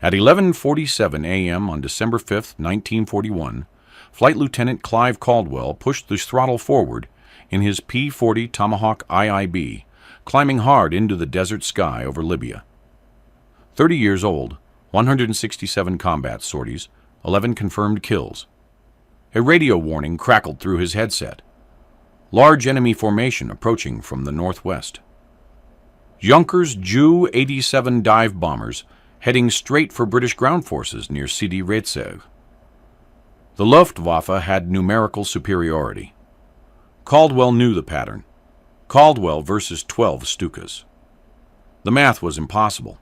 At 11:47 a.m. on December 5, 1941, Flight Lieutenant Clive Caldwell pushed the throttle forward in his P-40 Tomahawk IIB, climbing hard into the desert sky over Libya. 30 years old, 167 combat sorties, 11 confirmed kills. A radio warning crackled through his headset. Large enemy formation approaching from the northwest. Junkers Ju-87 dive bombers heading straight for British ground forces near Sidi Rezegh. The Luftwaffe had numerical superiority. Caldwell knew the pattern. Caldwell versus 12 Stukas. The math was impossible.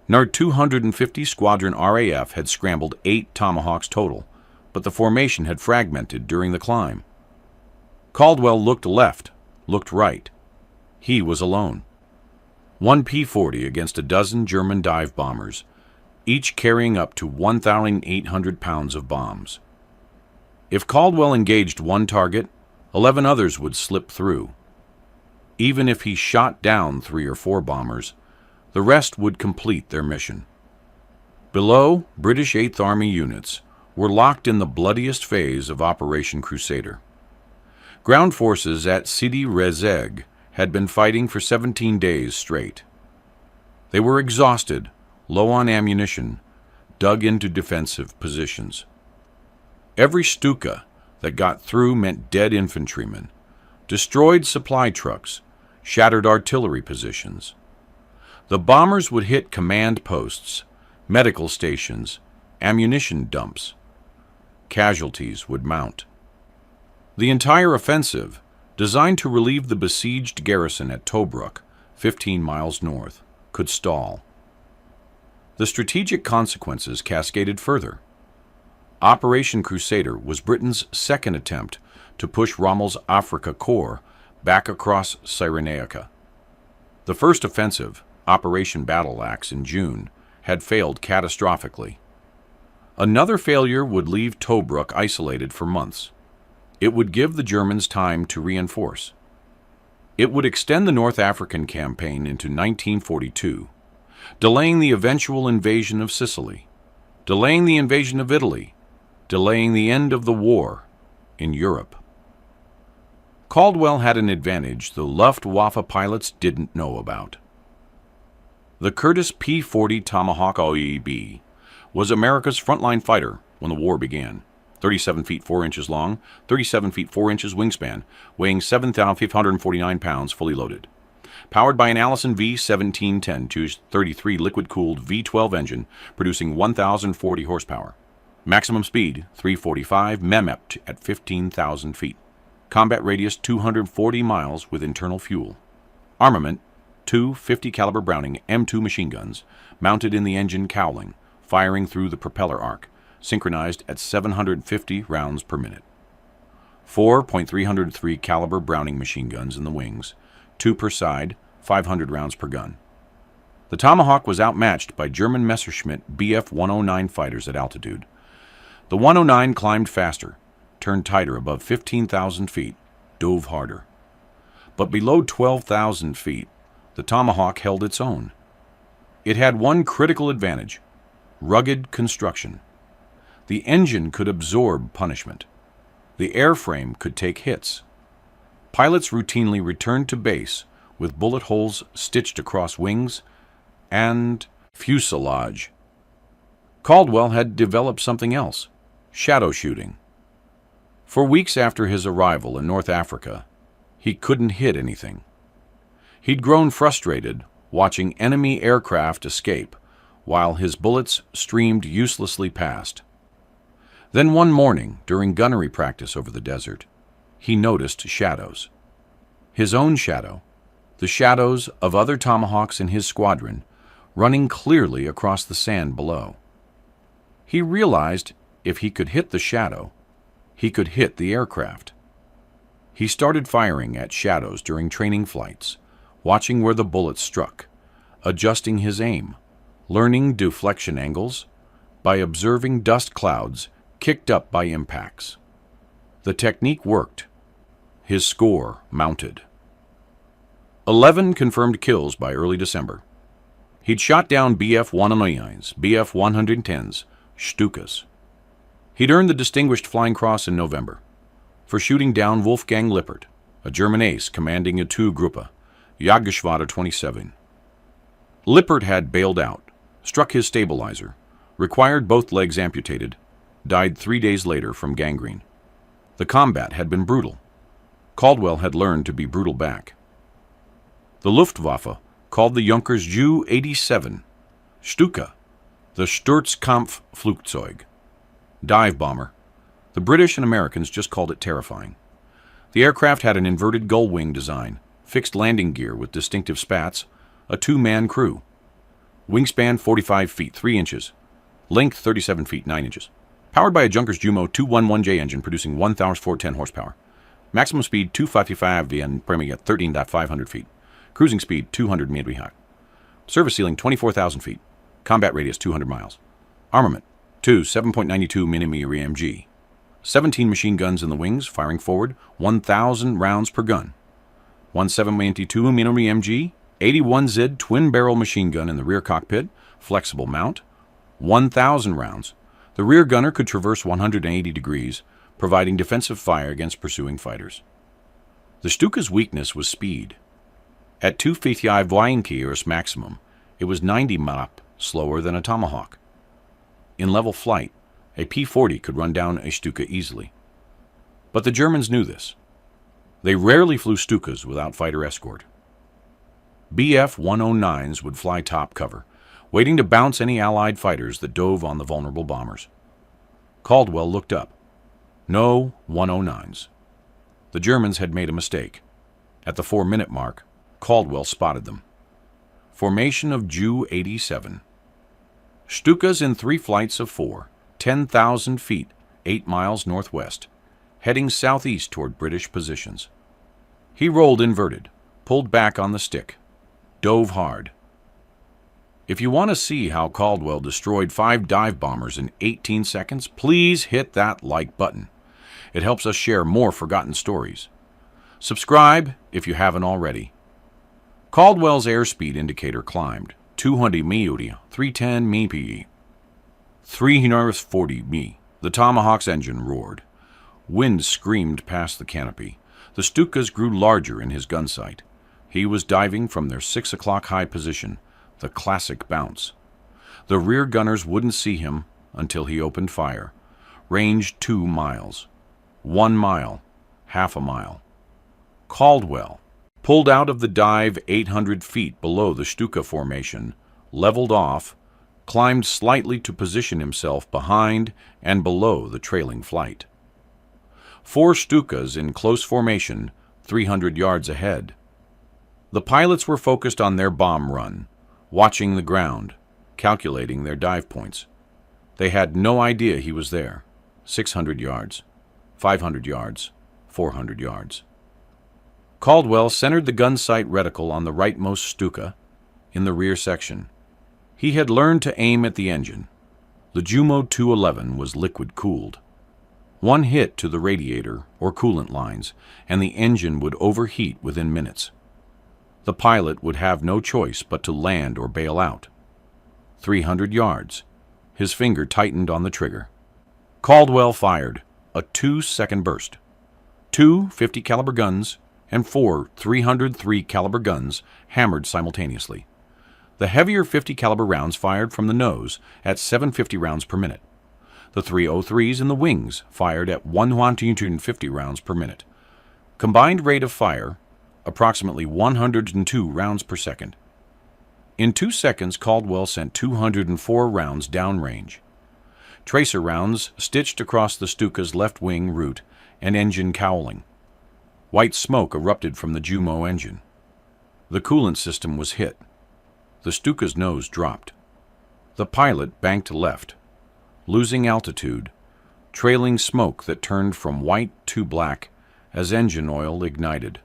NARD 250 Squadron RAF had scrambled 8 Tomahawks total, but the formation had fragmented during the climb. Caldwell looked left, looked right. He was alone. One P-40 against a dozen German dive bombers, each carrying up to 1,800 pounds of bombs. If Caldwell engaged one target, 11 others would slip through. Even if he shot down 3 or 4 bombers, the rest would complete their mission. Below, British 8th Army units were locked in the bloodiest phase of Operation Crusader. Ground forces at Sidi Rezegh had been fighting for 17 days straight. They were exhausted, low on ammunition, dug into defensive positions. Every Stuka that got through meant dead infantrymen, destroyed supply trucks, shattered artillery positions. The bombers would hit command posts, medical stations, ammunition dumps. Casualties would mount. The entire offensive, designed to relieve the besieged garrison at Tobruk, 15 miles north, could stall. The strategic consequences cascaded further. Operation Crusader was Britain's second attempt to push Rommel's Afrika Korps back across Cyrenaica. The first offensive, Operation Battle Axe in June, had failed catastrophically. Another failure would leave Tobruk isolated for months. It would give the Germans time to reinforce. It would extend the North African campaign into 1942, delaying the eventual invasion of Sicily, delaying the invasion of Italy, delaying the end of the war in Europe. Caldwell had an advantage the Luftwaffe pilots didn't know about. The Curtiss P-40 Tomahawk OEB was America's frontline fighter when the war began. 37 feet 4 inches long, 37 feet 4 inches wingspan, weighing 7,549 pounds fully loaded. Powered by an Allison V1710 233 liquid-cooled V12 engine producing 1,040 horsepower. Maximum speed 345 MEMEP at 15,000 feet. Combat radius 240 miles with internal fuel. Armament 2 50 caliber Browning M2 machine guns mounted in the engine cowling, firing through the propeller arc, synchronized at 750 rounds per minute. 4 .303 caliber Browning machine guns in the wings, 2 per side, 500 rounds per gun. The Tomahawk was outmatched by German Messerschmitt Bf-109 fighters at altitude. The 109 climbed faster, turned tighter above 15,000 feet, dove harder. But below 12,000 feet, the Tomahawk held its own. It had one critical advantage: rugged construction. The engine could absorb punishment. The airframe could take hits. Pilots routinely returned to base with bullet holes stitched across wings and fuselage. Caldwell had developed something else: shadow shooting. For weeks after his arrival in North Africa, he couldn't hit anything. He'd grown frustrated watching enemy aircraft escape while his bullets streamed uselessly past. Then one morning, during gunnery practice over the desert, he noticed shadows. His own shadow, the shadows of other Tomahawks in his squadron, running clearly across the sand below. He realized if he could hit the shadow, he could hit the aircraft. He started firing at shadows during training flights, watching where the bullets struck, adjusting his aim, learning deflection angles, by observing dust clouds kicked up by impacts. The technique worked. His score mounted. 11 confirmed kills by early December. He'd shot down Bf-109s, Bf-110s, Stukas. He'd earned the Distinguished Flying Cross in November for shooting down Wolfgang Lippert, a German ace commanding a II-Gruppe, Jagdgeschwader 27. Lippert had bailed out, struck his stabilizer, required both legs amputated, died 3 days later from gangrene. The combat had been brutal. Caldwell had learned to be brutal back. The Luftwaffe called the Junkers Ju-87, Stuka, the Sturzkampfflugzeug, dive bomber. The British and Americans just called it terrifying. The aircraft had an inverted gull wing design, fixed landing gear with distinctive spats, a 2-man crew. Wingspan 45 feet 3 inches, length 37 feet 9 inches. Powered by a Junkers Jumo 211J engine producing 1,410 horsepower. Maximum speed 255 and priming at 13,500 feet. Cruising speed 200 mph. Service ceiling 24,000 feet. Combat radius 200 miles. Armament 2 7.92mm EMG. 17 machine guns in the wings, firing forward 1,000 rounds per gun. 1 7.92mm EMG, 81 ZID twin-barrel machine gun in the rear cockpit, flexible mount, 1,000 rounds. The rear gunner could traverse 180 degrees, providing defensive fire against pursuing fighters. The Stuka's weakness was speed. At 255 km maximum, it was 90 Mach slower than a Tomahawk. In level flight, a P-40 could run down a Stuka easily. But the Germans knew this. They rarely flew Stukas without fighter escort. Bf-109s would fly top cover, waiting to bounce any Allied fighters that dove on the vulnerable bombers. Caldwell looked up. No 109s. The Germans had made a mistake. At the 4-minute mark, Caldwell spotted them. Formation of Ju-87. Stukas in 3 flights of 4, 10,000 feet, 8 miles northwest, heading southeast toward British positions. He rolled inverted, pulled back on the stick, dove hard. If you want to see how Caldwell destroyed 5 dive bombers in 18 seconds, please hit that like button. It helps us share more forgotten stories. Subscribe if you haven't already. Caldwell's airspeed indicator climbed 200 mph, 310 mph, 340 mph. The Tomahawk's engine roared. Wind screamed past the canopy. The Stukas grew larger in his gun sight. He was diving from their 6 o'clock high position, the classic bounce. The rear gunners wouldn't see him until he opened fire. Range 2 miles. 1 mile. Half a mile. Caldwell pulled out of the dive 800 feet below the Stuka formation, leveled off, climbed slightly to position himself behind and below the trailing flight. 4 Stukas in close formation, 300 yards ahead. The pilots were focused on their bomb run, watching the ground, calculating their dive points. They had no idea he was there. 600 yards, 500 yards, 400 yards. Caldwell centered the gun sight reticle on the rightmost Stuka in the rear section. He had learned to aim at the engine. The Jumo 211 was liquid-cooled. 1 hit to the radiator or coolant lines, and the engine would overheat within minutes. The pilot would have no choice but to land or bail out. 300 yards. His finger tightened on the trigger. Caldwell fired a 2-second burst. 2 50 caliber guns and 4 303 caliber guns hammered simultaneously. The heavier 50 caliber rounds fired from the nose at 750 rounds per minute. The 303s in the wings fired at 150 rounds per minute. Combined rate of fire, approximately 102 rounds per second. In 2 seconds, Caldwell sent 204 rounds downrange. Tracer rounds stitched across the Stuka's left wing root and engine cowling. White smoke erupted from the Jumo engine. The coolant system was hit. The Stuka's nose dropped. The pilot banked left, losing altitude, trailing smoke that turned from white to black as engine oil ignited.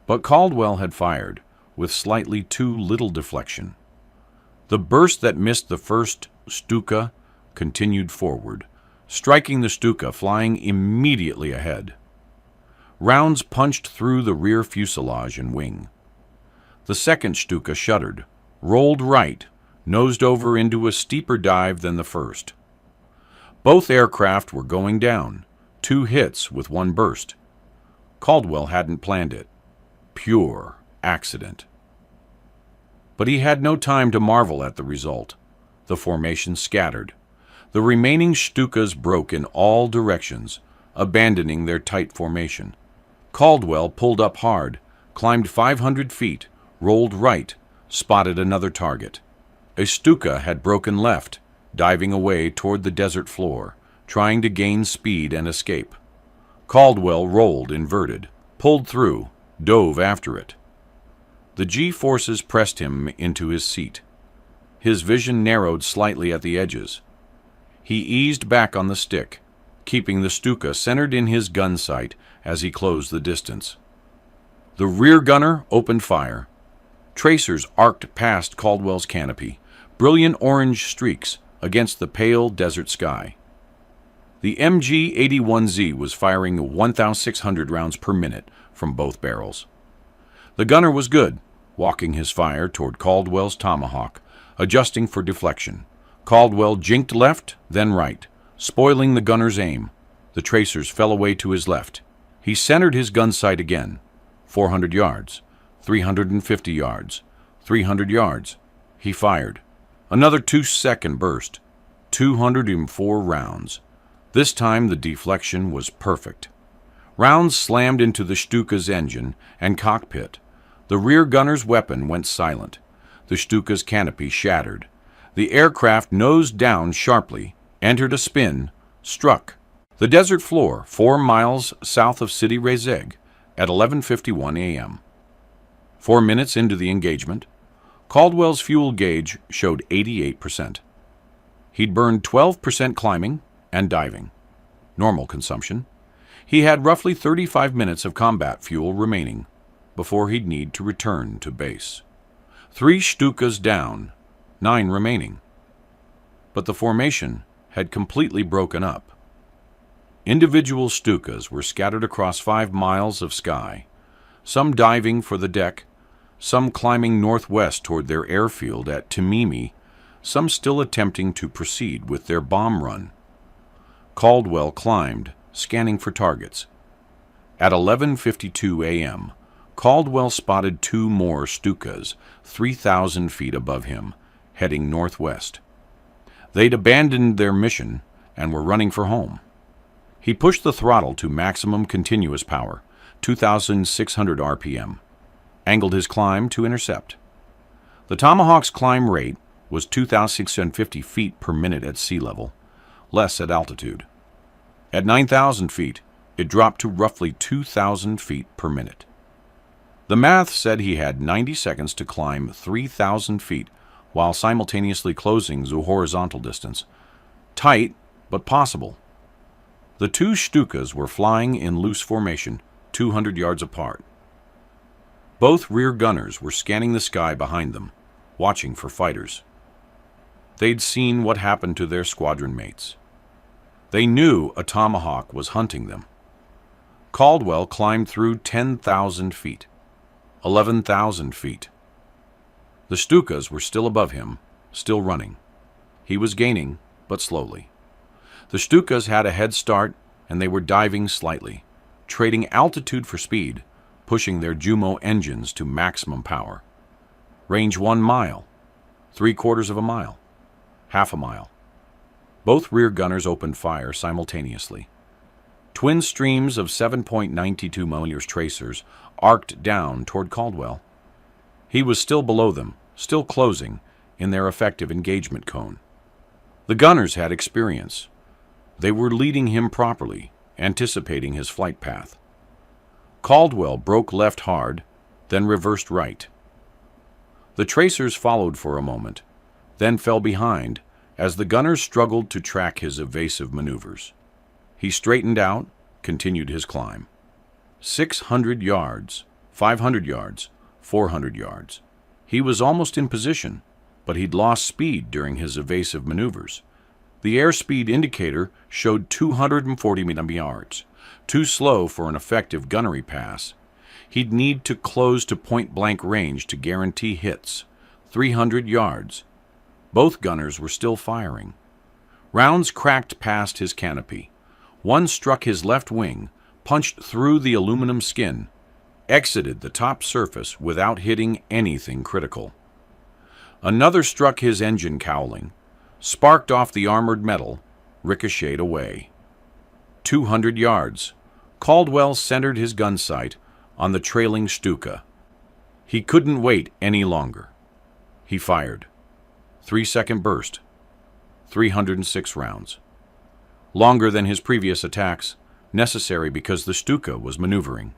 But Caldwell had fired with slightly too little deflection. The burst that missed the first Stuka continued forward, striking the Stuka flying immediately ahead. Rounds punched through the rear fuselage and wing. The second Stuka shuddered, rolled right, nosed over into a steeper dive than the first. Both aircraft were going down, 2 hits with 1 burst. Caldwell hadn't planned it. Pure accident. But he had no time to marvel at the result. The formation scattered. The remaining Stukas broke in all directions, abandoning their tight formation. Caldwell pulled up hard, climbed 500 feet, rolled right, spotted another target. A Stuka had broken left, diving away toward the desert floor, trying to gain speed and escape. Caldwell rolled inverted, pulled through, dove after it. The G-forces pressed him into his seat. His vision narrowed slightly at the edges. He eased back on the stick, keeping the Stuka centered in his gun sight as he closed the distance. The rear gunner opened fire. Tracers arced past Caldwell's canopy, brilliant orange streaks against the pale desert sky. The MG-81Z was firing 1,600 rounds per minute from both barrels. The gunner was good, walking his fire toward Caldwell's Tomahawk, adjusting for deflection. Caldwell jinked left, then right, spoiling the gunner's aim. The tracers fell away to his left. He centered his gun sight again. 400 yards, 350 yards, 300 yards. He fired. Another 2-second burst. 204 rounds. This time the deflection was perfect. Rounds slammed into the Stuka's engine and cockpit. The rear gunner's weapon went silent. The Stuka's canopy shattered. The aircraft nosed down sharply, entered a spin, struck. The desert floor, 4 miles south of Sidi Rezegh, at 11:51 a.m. 4 minutes into the engagement, Caldwell's fuel gauge showed 88%. He'd burned 12% climbing and diving, normal consumption. He had roughly 35 minutes of combat fuel remaining before he'd need to return to base. 3 Stukas down, 9 remaining. But the formation had completely broken up. Individual Stukas were scattered across 5 miles of sky, some diving for the deck, some climbing northwest toward their airfield at Tamimi, some still attempting to proceed with their bomb run. Caldwell climbed, scanning for targets. At 11:52 a.m., Caldwell spotted 2 more Stukas 3,000 feet above him, heading northwest. They'd abandoned their mission and were running for home. He pushed the throttle to maximum continuous power, 2,600 RPM, angled his climb to intercept. The Tomahawk's climb rate was 2,650 feet per minute at sea level, less at altitude. At 9,000 feet, it dropped to roughly 2,000 feet per minute. The math said he had 90 seconds to climb 3,000 feet while simultaneously closing the horizontal distance. Tight, but possible. The 2 Stukas were flying in loose formation, 200 yards apart. Both rear gunners were scanning the sky behind them, watching for fighters. They'd seen what happened to their squadron mates. They knew a Tomahawk was hunting them. Caldwell climbed through 10,000 feet, 11,000 feet. The Stukas were still above him, still running. He was gaining, but slowly. The Stukas had a head start, and they were diving slightly, trading altitude for speed, pushing their Jumo engines to maximum power. Range 1 mile, 3/4 of a mile, half a mile. Both rear gunners opened fire simultaneously. Twin streams of 7.92 mm tracers arced down toward Caldwell. He was still below them, still closing, in their effective engagement cone. The gunners had experience. They were leading him properly, anticipating his flight path. Caldwell broke left hard, then reversed right. The tracers followed for a moment, then fell behind as the gunners struggled to track his evasive maneuvers. He straightened out, continued his climb. 600 yards, 500 yards, 400 yards. He was almost in position, but he'd lost speed during his evasive maneuvers. The airspeed indicator showed 240 yards, too slow for an effective gunnery pass. He'd need to close to point-blank range to guarantee hits, 300 yards. Both gunners were still firing. Rounds cracked past his canopy. One struck his left wing, punched through the aluminum skin, exited the top surface without hitting anything critical. Another struck his engine cowling, sparked off the armored metal, ricocheted away. 200 yards. Caldwell centered his gun sight on the trailing Stuka. He couldn't wait any longer. He fired. 3-second burst. 306 rounds. Longer than his previous attacks, necessary because the Stuka was maneuvering.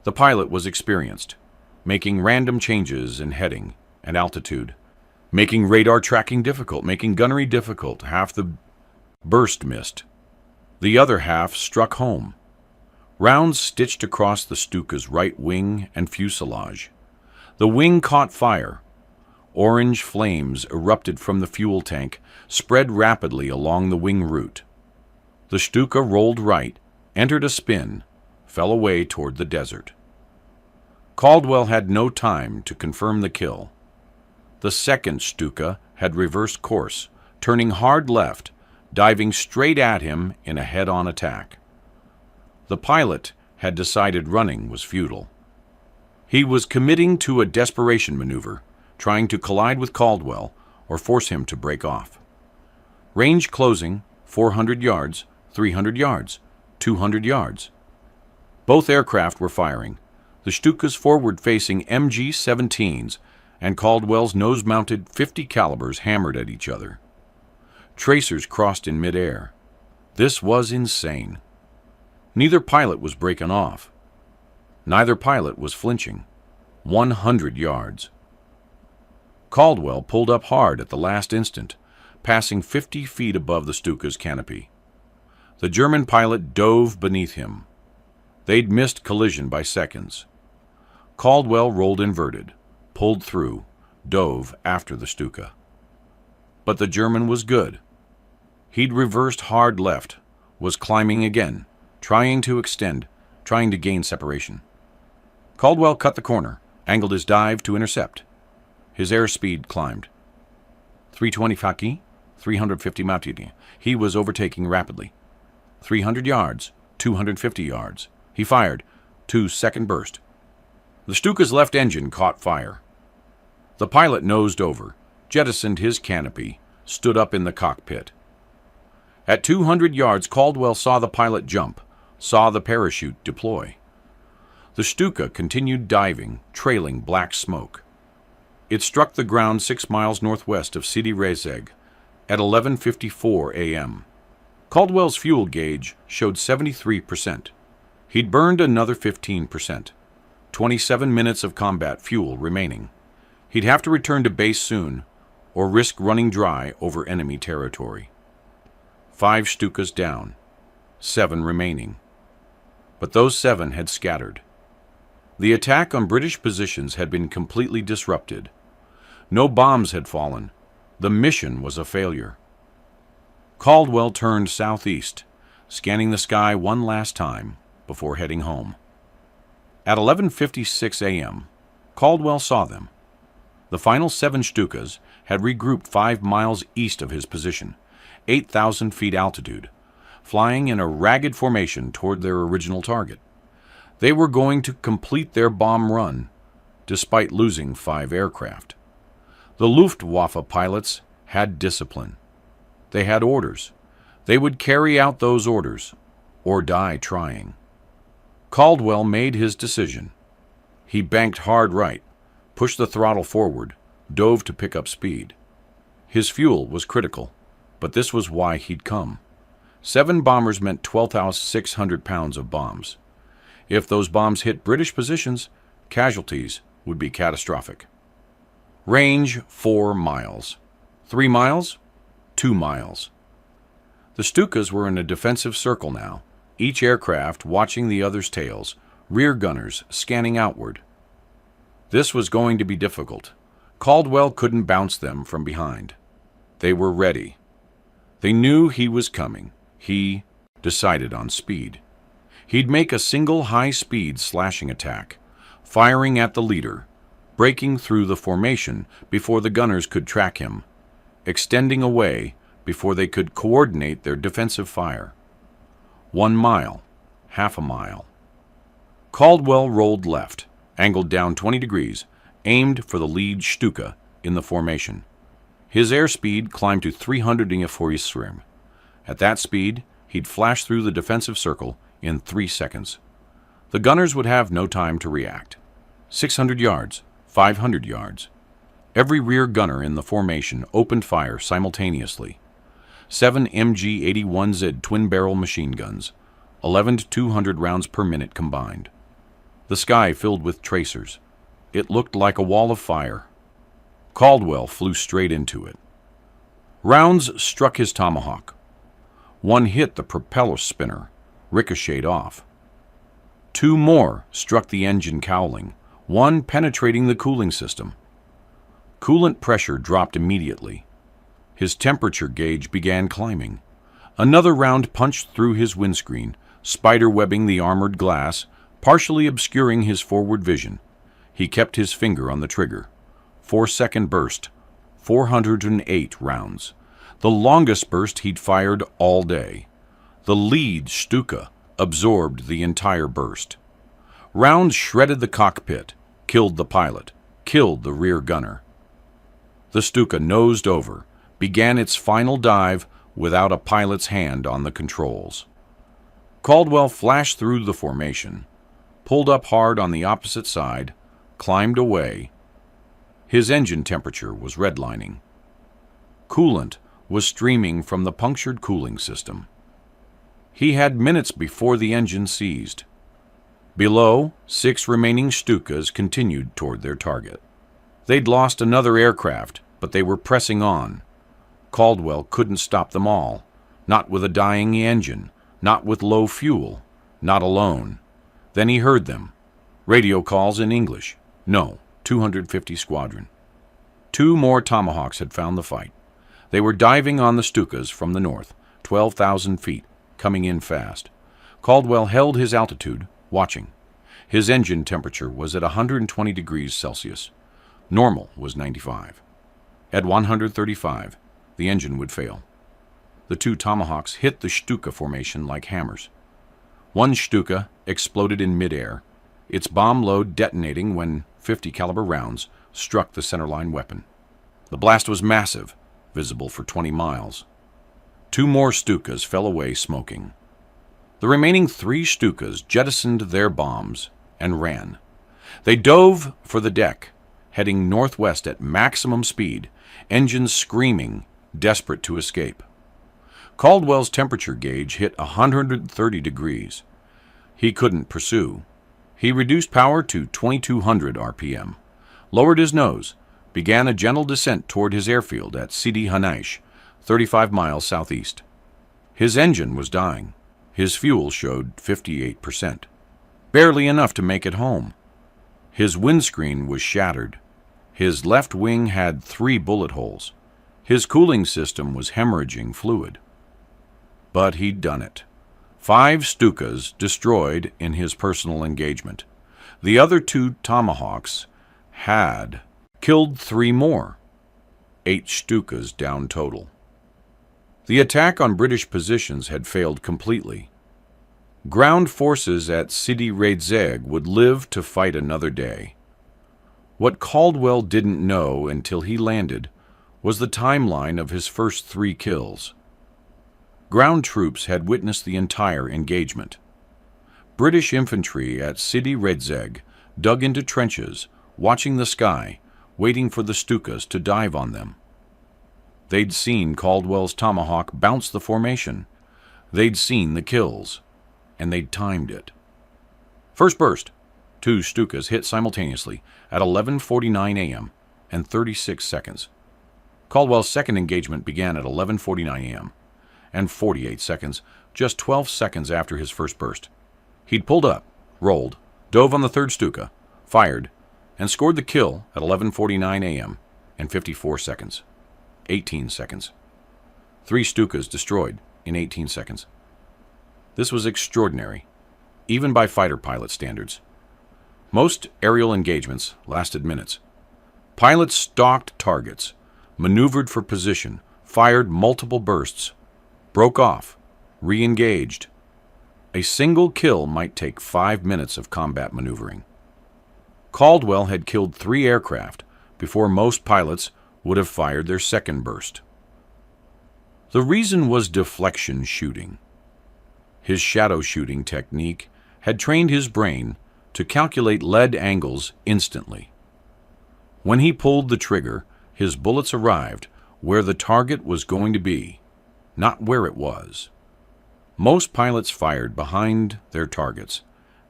The pilot was experienced, making random changes in heading and altitude, making radar tracking difficult, making gunnery difficult. Half the burst missed. The other half struck home. Rounds stitched across the Stuka's right wing and fuselage. The wing caught fire. Orange flames erupted from the fuel tank, spread rapidly along the wing route. The Stuka rolled right, entered a spin, fell away toward the desert. Caldwell had no time to confirm the kill. The second Stuka had reversed course, turning hard left, diving straight at him in a head-on attack. The pilot had decided running was futile. He was committing to a desperation maneuver, trying to collide with Caldwell or force him to break off. Range closing, 400 yards, 300 yards, 200 yards. Both aircraft were firing, the Stuka's forward-facing MG-17s and Caldwell's nose-mounted .50 calibers hammered at each other. Tracers crossed in midair. This was insane. Neither pilot was breaking off. Neither pilot was flinching. 100 yards. Caldwell pulled up hard at the last instant, passing 50 feet above the Stuka's canopy. The German pilot dove beneath him. They'd missed collision by seconds. Caldwell rolled inverted, pulled through, dove after the Stuka. But the German was good. He'd reversed hard left, was climbing again, trying to extend, trying to gain separation. Caldwell cut the corner, angled his dive to intercept. His airspeed climbed. 320 Faki, 350 Matidi. He was overtaking rapidly. 300 yards, 250 yards. He fired. 2-second burst. The Stuka's left engine caught fire. The pilot nosed over, jettisoned his canopy, stood up in the cockpit. At 200 yards, Caldwell saw the pilot jump, saw the parachute deploy. The Stuka continued diving, trailing black smoke. It struck the ground 6 miles northwest of Sidi Rezeg at 11:54 a.m. Caldwell's fuel gauge showed 73%. He'd burned another 15%. 27 minutes of combat fuel remaining. He'd have to return to base soon, or risk running dry over enemy territory. 5 Stukas down, 7 remaining. But those 7 had scattered. The attack on British positions had been completely disrupted. No bombs had fallen. The mission was a failure. Caldwell turned southeast, scanning the sky one last time before heading home. At 11:56 a.m., Caldwell saw them. The final 7 Stukas had regrouped 5 miles east of his position, 8,000 feet altitude, flying in a ragged formation toward their original target. They were going to complete their bomb run, despite losing 5 aircraft. The Luftwaffe pilots had discipline. They had orders. They would carry out those orders, or die trying. Caldwell made his decision. He banked hard right, pushed the throttle forward, dove to pick up speed. His fuel was critical, but this was why he'd come. 7 bombers meant 12,600 pounds of bombs. If those bombs hit British positions, casualties would be catastrophic. Range 4 miles. 3 miles? 2 miles. The Stukas were in a defensive circle now, each aircraft watching the other's tails, rear gunners scanning outward. This was going to be difficult. Caldwell couldn't bounce them from behind. They were ready. They knew he was coming. He decided on speed. He'd make a single high-speed slashing attack, firing at the leader, breaking through the formation before the gunners could track him, extending away before they could coordinate their defensive fire. 1 mile, half a mile. Caldwell rolled left, angled down 20 degrees, aimed for the lead Stuka in the formation. His airspeed climbed to 300 Feuerschwimmen. At that speed, he'd flash through the defensive circle in 3 seconds. The gunners would have no time to react. 600 yards, 500 yards. Every rear gunner in the formation opened fire simultaneously. 7 MG-81Z twin-barrel machine guns, 11 to 200 rounds per minute combined. The sky filled with tracers. It looked like a wall of fire. Caldwell flew straight into it. Rounds struck his Tomahawk. One hit the propeller spinner, ricocheted off. 2 more struck the engine cowling, one penetrating the cooling system. Coolant pressure dropped immediately. His temperature gauge began climbing. Another round punched through his windscreen, spider-webbing the armored glass, partially obscuring his forward vision. He kept his finger on the trigger. 4-second burst, 408 rounds. The longest burst he'd fired all day. The lead Stuka absorbed the entire burst. Rounds shredded the cockpit, killed the pilot, killed the rear gunner. The Stuka nosed over, began its final dive without a pilot's hand on the controls. Caldwell flashed through the formation, pulled up hard on the opposite side, climbed away. His engine temperature was redlining. Coolant was streaming from the punctured cooling system. He had minutes before the engine seized. Below, 6 remaining Stukas continued toward their target. They'd lost another aircraft, but they were pressing on. Caldwell couldn't stop them all, not with a dying engine, not with low fuel, not alone. Then he heard them. Radio calls in English. No, 250 Squadron. 2 more Tomahawks had found the fight. They were diving on the Stukas from the north, 12,000 feet, coming in fast. Caldwell held his altitude, watching. His engine temperature was at 120 degrees Celsius. Normal was 95. At 135, the engine would fail. The 2 Tomahawks hit the Stuka formation like hammers. One Stuka exploded in midair, its bomb load detonating when 50 caliber rounds struck the centerline weapon. The blast was massive, visible for 20 miles. 2 more Stukas fell away smoking. The remaining 3 Stukas jettisoned their bombs and ran. They dove for the deck, heading northwest at maximum speed, engines screaming, desperate to escape. Caldwell's temperature gauge hit 130 degrees. He couldn't pursue. He reduced power to 2200 RPM, lowered his nose, began a gentle descent toward his airfield at Sidi Hanaish, 35 miles southeast. His engine was dying. His fuel showed 58%, barely enough to make it home. His windscreen was shattered. His left wing had 3 bullet holes. His cooling system was hemorrhaging fluid. But he'd done it. 5 Stukas destroyed in his personal engagement. The other 2 Tomahawks had killed 3 more. 8 Stukas down total. The attack on British positions had failed completely. Ground forces at Sidi Rezegh would live to fight another day. What Caldwell didn't know until he landed was the timeline of his first 3 kills. Ground troops had witnessed the entire engagement. British infantry at Sidi Rezegh dug into trenches, watching the sky, waiting for the Stukas to dive on them. They'd seen Caldwell's Tomahawk bounce the formation. They'd seen the kills, and they'd timed it. First burst. 2 Stukas hit simultaneously at 11:49 a.m. and 36 seconds. Caldwell's second engagement began at 11:49 a.m. and 48 seconds, just 12 seconds after his first burst. He'd pulled up, rolled, dove on the 3rd Stuka, fired, and scored the kill at 11:49 a.m. and 54 seconds. 18 seconds. 3 Stukas destroyed in 18 seconds. This was extraordinary, even by fighter pilot standards. Most aerial engagements lasted minutes. Pilots stalked targets, maneuvered for position, fired multiple bursts, broke off, re-engaged. A single kill might take 5 minutes of combat maneuvering. Caldwell had killed 3 aircraft before most pilots would have fired their second burst. The reason was deflection shooting. His shadow shooting technique had trained his brain to calculate lead angles instantly. When he pulled the trigger, his bullets arrived where the target was going to be, not where it was. Most pilots fired behind their targets,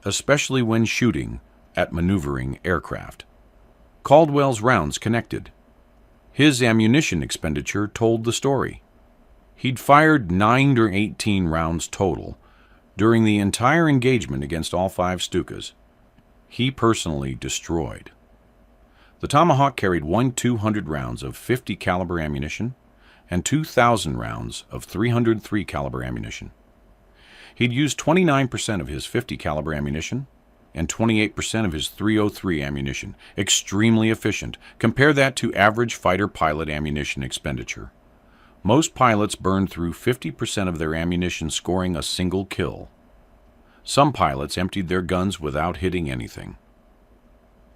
especially when shooting at maneuvering aircraft. Caldwell's rounds connected. His ammunition expenditure told the story. He'd fired 9 or 18 rounds total during the entire engagement against all 5 Stukas. He personally destroyed. The Tomahawk carried 200 rounds of .50 caliber ammunition and 2,000 rounds of .303 caliber ammunition. He'd used 29% of his .50 caliber ammunition and 28% of his .303 ammunition. Extremely efficient. Compare that to average fighter pilot ammunition expenditure. Most pilots burned through 50% of their ammunition scoring a single kill. Some pilots emptied their guns without hitting anything.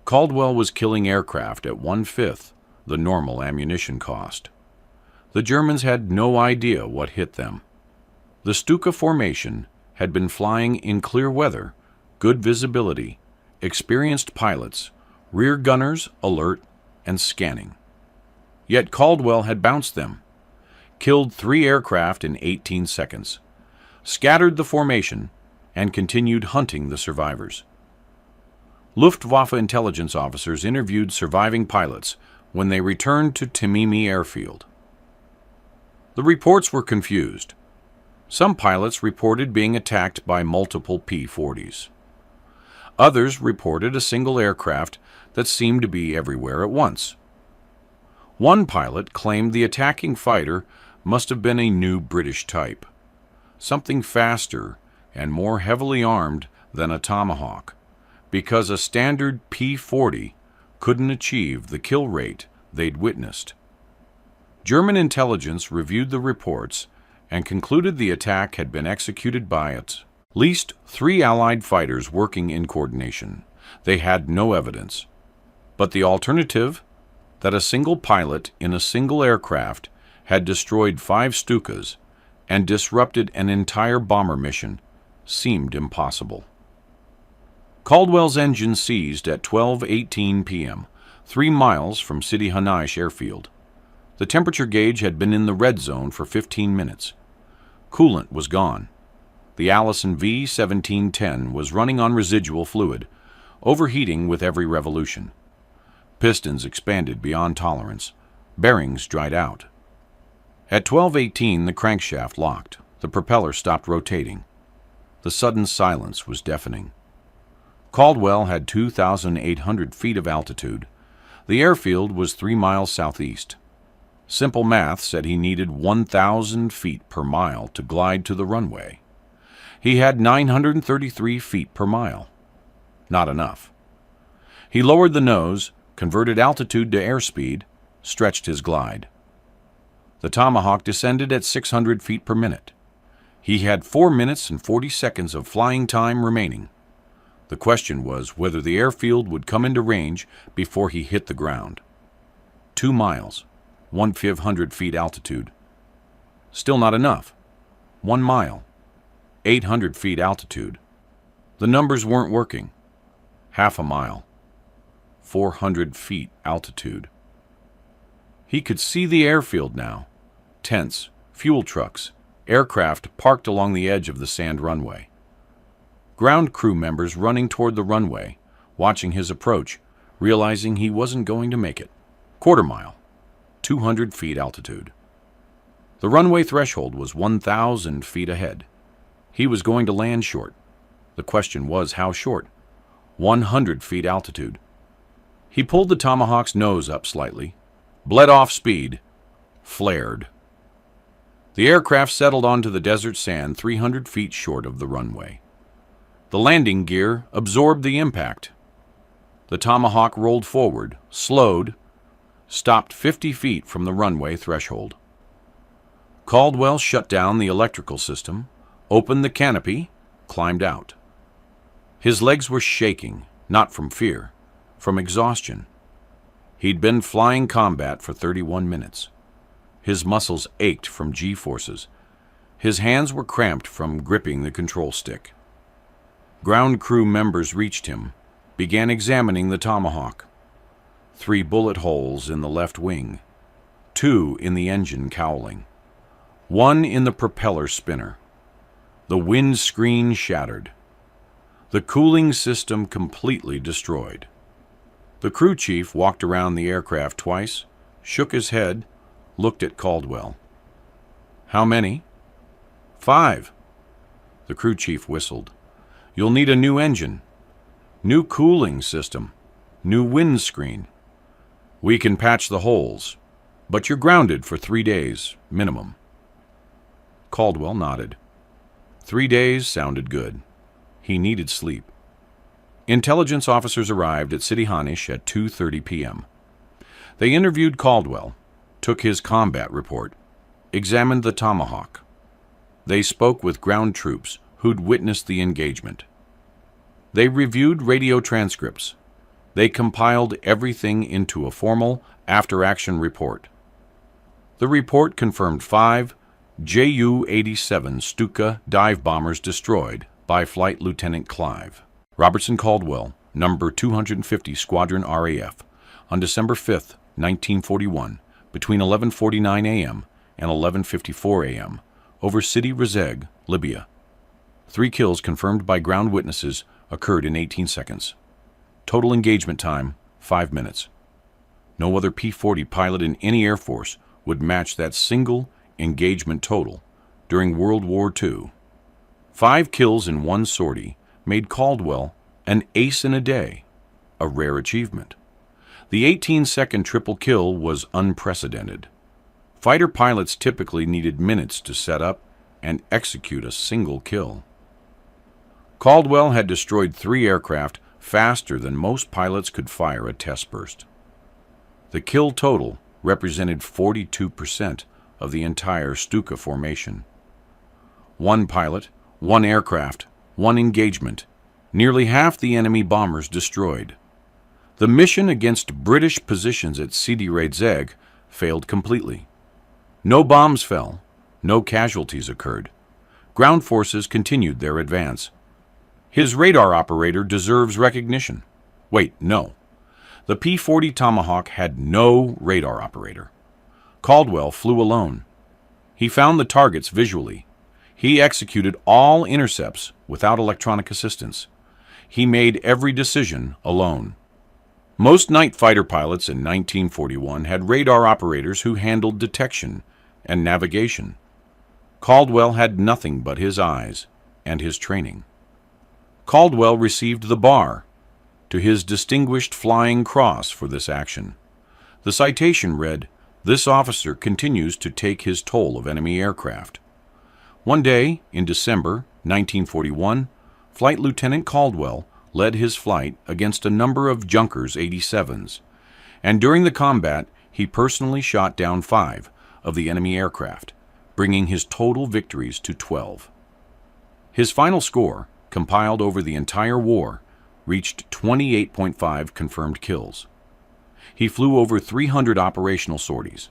Caldwell was killing aircraft at 1/5 the normal ammunition cost. The Germans had no idea what hit them. The Stuka formation had been flying in clear weather, good visibility, experienced pilots, rear gunners alert and scanning. Yet Caldwell had bounced them, killed 3 aircraft in 18 seconds, scattered the formation, and continued hunting the survivors. Luftwaffe intelligence officers interviewed surviving pilots when they returned to Timimi Airfield. The reports were confused. Some pilots reported being attacked by multiple P-40s. Others reported a single aircraft that seemed to be everywhere at once. One pilot claimed the attacking fighter must have been a new British type, something faster and more heavily armed than a Tomahawk, because a standard P-40 couldn't achieve the kill rate they'd witnessed. German intelligence reviewed the reports and concluded the attack had been executed by at least 3 Allied fighters working in coordination. They had no evidence. But the alternative, that a single pilot in a single aircraft had destroyed 5 Stukas and disrupted an entire bomber mission, seemed impossible. Caldwell's engine seized at 12:18 p.m., 3 miles from Sidi Hanaish Airfield. The temperature gauge had been in the red zone for 15 minutes. Coolant was gone. The Allison V-1710 was running on residual fluid, overheating with every revolution. Pistons expanded beyond tolerance. Bearings dried out. At 12:18, the crankshaft locked. The propeller stopped rotating. The sudden silence was deafening. Caldwell had 2,800 feet of altitude. The airfield was 3 miles southeast. Simple math said he needed 1,000 feet per mile to glide to the runway. He had 933 feet per mile. Not enough. He lowered the nose, converted altitude to airspeed, stretched his glide. The Tomahawk descended at 600 feet per minute. He had 4 minutes and 40 seconds of flying time remaining. The question was whether the airfield would come into range before he hit the ground. 2 miles, 1,500 feet altitude. Still not enough. 1 mile, 800 feet altitude. The numbers weren't working. Half a mile, 400 feet altitude. He could see the airfield now. Tents, fuel trucks, aircraft parked along the edge of the sand runway. Ground crew members running toward the runway, watching his approach, realizing he wasn't going to make it. Quarter mile, 200 feet altitude. The runway threshold was 1,000 feet ahead. He was going to land short. The question was how short? 100 feet altitude. He pulled the Tomahawk's nose up slightly, bled off speed, flared. The aircraft settled onto the desert sand 300 feet short of the runway. The landing gear absorbed the impact. The Tomahawk rolled forward, slowed, stopped 50 feet from the runway threshold. Caldwell shut down the electrical system, opened the canopy, climbed out. His legs were shaking, not from fear, from exhaustion. He'd been flying combat for 31 minutes. His muscles ached from G-forces. His hands were cramped from gripping the control stick. Ground crew members reached him, began examining the Tomahawk. 3 bullet holes in the left wing, 2 in the engine cowling, 1 in the propeller spinner. The windscreen shattered. The cooling system completely destroyed. The crew chief walked around the aircraft twice, shook his head, looked at Caldwell. "How many?" "5. The crew chief whistled. "You'll need a new engine, new cooling system, new windscreen. We can patch the holes, but you're grounded for 3 days, minimum." Caldwell nodded. 3 days sounded good. He needed sleep. Intelligence officers arrived at Sidi Hanish at 2:30 p.m. They interviewed Caldwell, took his combat report, examined the Tomahawk. They spoke with ground troops who'd witnessed the engagement. They reviewed radio transcripts. They compiled everything into a formal after-action report. The report confirmed 5 Ju-87 Stuka dive bombers destroyed by Flight Lieutenant Clive Robertson Caldwell, number 250 Squadron RAF, on December 5, 1941, between 11:49 a.m. and 11:54 a.m., over Sidi Rezeg, Libya. 3 kills confirmed by ground witnesses occurred in 18 seconds. Total engagement time, 5 minutes. No other P-40 pilot in any Air Force would match that single engagement total during World War II. 5 kills in 1 sortie made Caldwell an ace in a day, a rare achievement. The 18-second triple kill was unprecedented. Fighter pilots typically needed minutes to set up and execute a single kill. Caldwell had destroyed 3 aircraft faster than most pilots could fire a test burst. The kill total represented 42% of the entire Stuka formation. 1 pilot, 1 aircraft, 1 engagement, nearly half the enemy bombers destroyed. The mission against British positions at Sidi Rezeg failed completely. No bombs fell, no casualties occurred. Ground forces continued their advance. His radar operator deserves recognition. Wait, no. The P-40 Tomahawk had no radar operator. Caldwell flew alone. He found the targets visually. He executed all intercepts without electronic assistance. He made every decision alone. Most night fighter pilots in 1941 had radar operators who handled detection and navigation. Caldwell had nothing but his eyes and his training. Caldwell received the bar to his Distinguished Flying Cross for this action. The citation read, "This officer continues to take his toll of enemy aircraft." One day, in December 1941, Flight Lieutenant Caldwell led his flight against a number of Junkers 87s, and during the combat, he personally shot down 5 of the enemy aircraft, bringing his total victories to 12. His final score, compiled over the entire war, reached 28.5 confirmed kills. He flew over 300 operational sorties.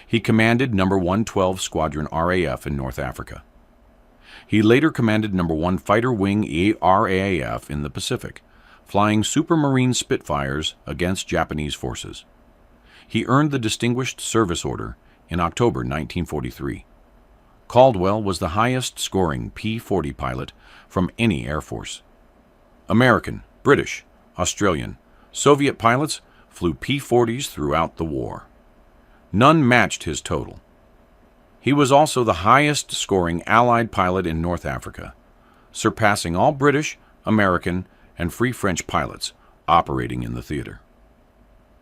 He commanded No. 112 Squadron RAF in North Africa. He later commanded No. 1 Fighter Wing RAF in the Pacific, flying Supermarine Spitfires against Japanese forces. He earned the Distinguished Service Order in October 1943. Caldwell was the highest-scoring P-40 pilot from any Air Force. American, British, Australian, Soviet pilots flew P-40s throughout the war. None matched his total. He was also the highest-scoring Allied pilot in North Africa, surpassing all British, American, and Free French pilots operating in the theater.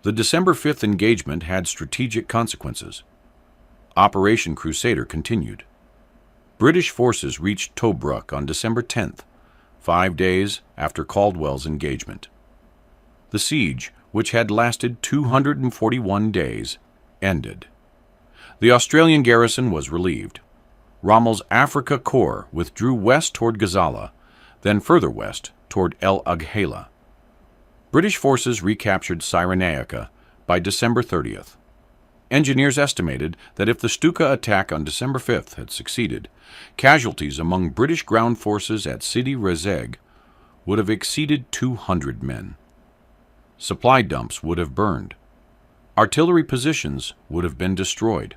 The December 5th engagement had strategic consequences. Operation Crusader continued. British forces reached Tobruk on December 10th, 5 days after Caldwell's engagement. The siege, which had lasted 241 days, ended. The Australian garrison was relieved. Rommel's Afrika Korps withdrew west toward Gazala, then further west toward El Agheila. British forces recaptured Cyrenaica by December 30th. Engineers estimated that if the Stuka attack on December 5th had succeeded, casualties among British ground forces at Sidi Rezeg would have exceeded 200 men. Supply dumps would have burned. Artillery positions would have been destroyed.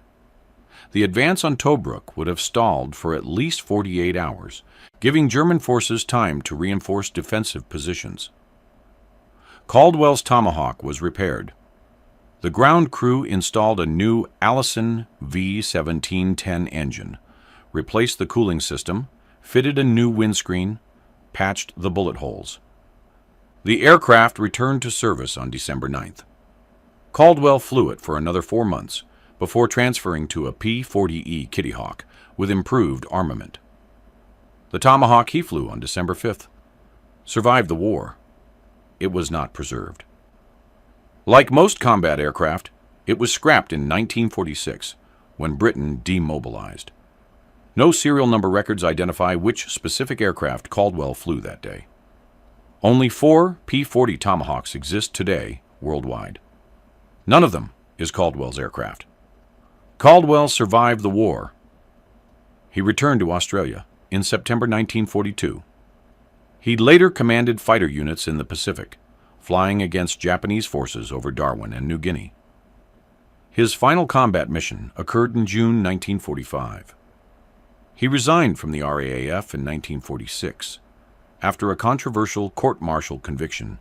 The advance on Tobruk would have stalled for at least 48 hours, giving German forces time to reinforce defensive positions. Caldwell's Tomahawk was repaired. The ground crew installed a new Allison V1710 engine, replaced the cooling system, fitted a new windscreen, patched the bullet holes. The aircraft returned to service on December 9th. Caldwell flew it for another 4 months before transferring to a P-40E Kitty Hawk with improved armament. The Tomahawk he flew on December 5th survived the war. It was not preserved. Like most combat aircraft, it was scrapped in 1946 when Britain demobilized. No serial number records identify which specific aircraft Caldwell flew that day. Only 4 P-40 Tomahawks exist today worldwide. None of them is Caldwell's aircraft. Caldwell survived the war. He returned to Australia in September 1942. He later commanded fighter units in the Pacific, flying against Japanese forces over Darwin and New Guinea. His final combat mission occurred in June 1945. He resigned from the RAAF in 1946 after a controversial court-martial conviction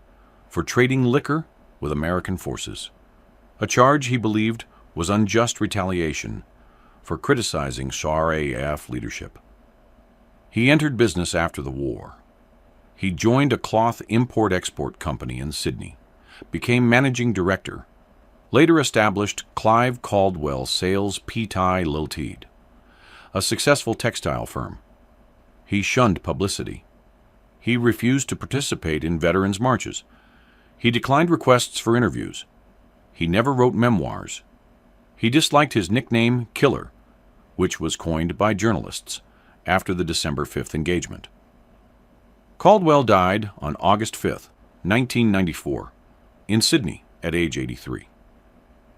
for trading liquor with American forces, a charge he believed was unjust retaliation for criticizing RAAF leadership. He entered business after the war. He joined a cloth import-export company in Sydney, became managing director, later established Clive Caldwell Sales Pty Ltd, a successful textile firm. He shunned publicity. He refused to participate in veterans' marches. He declined requests for interviews. He never wrote memoirs. He disliked his nickname Killer, which was coined by journalists after the December 5th engagement. Caldwell died on August 5, 1994, in Sydney at age 83.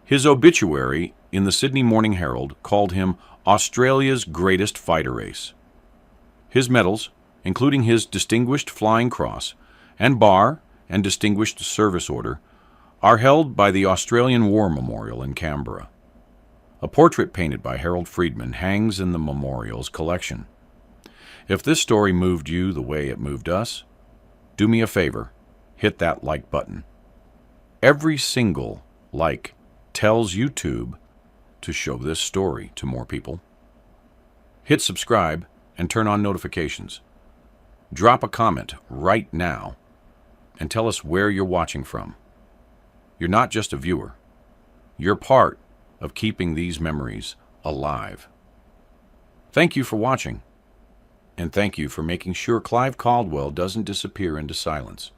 His obituary in the Sydney Morning Herald called him Australia's greatest fighter ace. His medals, including his Distinguished Flying Cross and Bar and Distinguished Service Order, are held by the Australian War Memorial in Canberra. A portrait painted by Harold Friedman hangs in the memorial's collection. If this story moved you the way it moved us, do me a favor, hit that like button. Every single like tells YouTube to show this story to more people. Hit subscribe and turn on notifications. Drop a comment right now and tell us where you're watching from. You're not just a viewer. You're part of keeping these memories alive. Thank you for watching. And thank you for making sure Clive Caldwell doesn't disappear into silence.